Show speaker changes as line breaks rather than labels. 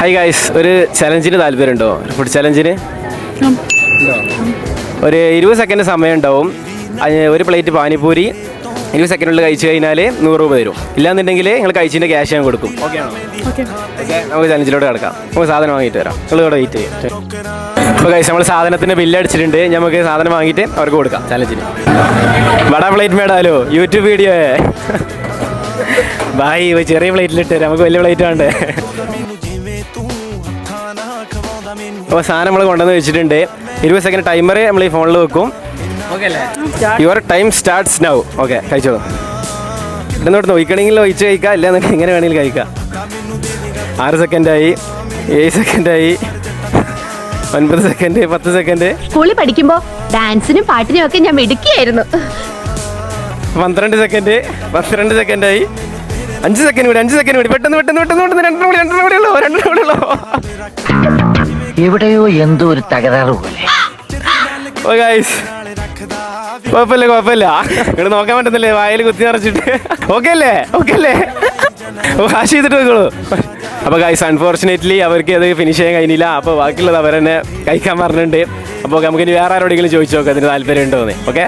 Hi guys, ഒരു ചലഞ്ചിന് താല്പര്യമുണ്ടോ? Food ചലഞ്ചിന് ഒരു 20 സെക്കൻഡ് സമയം ഉണ്ടാവും. ഒരു പ്ലേറ്റ് പാനിപൂരി 20 സെക്കൻഡിനുള്ളിൽ കഴിച്ചു കഴിഞ്ഞാൽ 100 രൂപ തരും. ഇല്ലാന്നുണ്ടെങ്കിൽ നിങ്ങൾ കഴിച്ചതിൻ്റെ ക്യാഷ് ഞാൻ കൊടുക്കും. ഓക്കെ ആണോ? ഓക്കെ, നമുക്ക് ചലഞ്ചിലോട്ട് കിടക്കാം. നമുക്ക് സാധനം വാങ്ങിയിട്ട് വരാം. നിങ്ങൾ ഇവിടെ വെയിറ്റ് ചെയ്യും. അപ്പോൾ ഗൈസ്, നമ്മൾ സാധനത്തിൻ്റെ ബില്ല് അടിച്ചിട്ടുണ്ട്. നമുക്ക് സാധനം വാങ്ങിയിട്ട് അവർക്ക് കൊടുക്കാം ചലഞ്ചിന്. വട പ്ലേറ്റ് മേടാലോ, യൂട്യൂബ് വീഡിയോ ബായ്. ചെറിയ പ്ലേറ്റിലിട്ട് നമുക്ക് വലിയ പ്ലേറ്റ് വേണ്ടേ? അപ്പോൾ സാധനം നമ്മൾ കൊണ്ടുവന്ന് വെച്ചിട്ടുണ്ട്. 20 സെക്കൻഡ് ടൈമർ നമ്മൾ ഈ ഫോണിൽ വെക്കും. ഓക്കെ അല്ലേ? Your time starts now. Okay, കഴിച്ചോളൂ. ഇവിടുന്ന് നോക്കണമെങ്കിൽ ഒഴിച്ച് കഴിക്കാം, ഇല്ലാന്നൊക്കെ എങ്ങനെ വേണമെങ്കിലും കഴിക്കാം. 6 സെക്കൻഡായി, 7 സെക്കൻഡായി, 9 സെക്കൻഡ്, 10 സെക്കൻഡ്.
സ്കൂളിൽ പഠിക്കുമ്പോ ഡാൻസിനും പാട്ടിനും ഒക്കെ ഞാൻ മിടുക്കിയായിരുന്നു.
12 സെക്കൻഡ്, 12 സെക്കൻഡായി. 5 സെക്കൻഡ് കൂടി, 5 സെക്കൻഡ് കൂടി. പെട്ടെന്ന് പെട്ടെന്ന് പെട്ടെന്ന് പെട്ടെന്ന് രണ്ടെണ്ണം കൂടി ഉള്ളൂ.
എവിടെയോ എന്തോ ഒരു തകരാറ് പോലെ.
ഓ ഗൈസ്, കുഴപ്പമില്ല. ഇവിടെ നോക്കാൻ പറ്റുന്നില്ലേ, വായിൽ കുത്തി നിറച്ചിട്ട്. ഓക്കെ അല്ലേ? വാഷ് ചെയ്തിട്ട് വെക്കോളൂ. അപ്പോൾ ഗൈസ്, അൺഫോർച്ചുനേറ്റ്ലി അവർക്ക് അത് ഫിനിഷ് ചെയ്യാൻ കഴിഞ്ഞില്ല. അപ്പോൾ ബാക്കിയുള്ളത് അവർ തന്നെ കഴിക്കാൻ പറഞ്ഞിട്ടുണ്ട്. അപ്പോൾ നമുക്കിനി വേറെ ആരോടെങ്കിലും ചോദിച്ചു നോക്കാം അതിന് താല്പര്യം ഉണ്ടോന്ന്. ഓക്കെ.